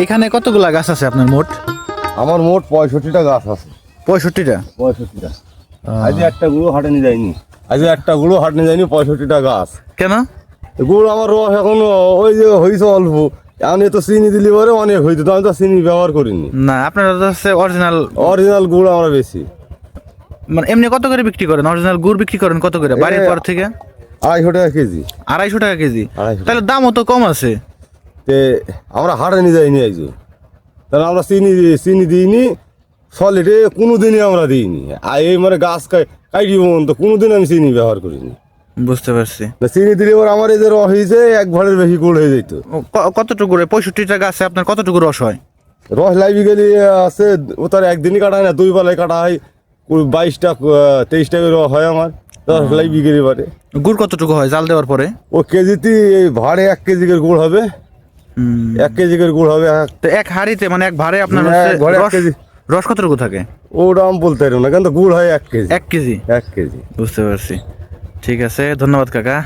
এখানে কতগুলা গাছ আছে আপনার মোট? আমার মোট 65টা গাছ আছে। 65টা? 65টা। আজ একটা গুঁড়ো হাটে নিয়ে যায়নি, 65টা গাছ। কেন? গুড় আমার রস এখন ওই যে হয়েছে অল্প, এখন তো চিনি দিলে পরে অনেক হইতো, তো আমি তো চিনি ব্যবহার করিনি। না, আপনারা তো হচ্ছে অরিজিনাল গুড় আমরা বেশি। মানে এমনি কত করে বিক্রি করেন? অরিজিনাল গুড় বিক্রি করেন কত করে বাড়ির পর থেকে? 250 টাকা কেজি। 250 টাকা কেজি? 250। তাহলে দামও তো কম আছে। তে আমরা হাটে নিয়ে যাইনি আজ, তাহলে আমরা চিনি দিইনি, সলিডে কোনোদিনই আমরা দিইনি। আর এই মানে গাছ কাটি তো কোনোদিন আমি চিনি ব্যবহার করিনি। বুঝতে পারছি। চিনি দিলে এবার আমার এই যে রস হয়েছে 1 ভাঁড়ের বেশি গুড় হয়ে যেত। কতটুকু 65টা গাছে আপনার কতটুকু রস হয়? রস লাইবি গেলে আছে, ও তার একদিনই কাটা হয় না, 2 বেলায় কাটা হয়। 22টা 23টা করে হয় আমার, 10 লাইবি গেলে পারে। গুড় কতটুকু হয় জাল দেওয়ার পরে? ও কেজিতে এই ভাড়ে 1 কেজি করে গুড় হবে। 1 কেজি করে গুড় হবে। তো এক হাঁড়িতে মানে এক ভাড়ে আপনার এক ভাঁড়ে 1 কেজি। রস কতটুকু থাকে? ওটা আমি বলতে পারবো না, কিন্তু গুড় হয় 1 কেজি। 1 কেজি? 1 কেজি। বুঝতে পারছি। ঠিক আছে, ধন্যবাদ কাকা।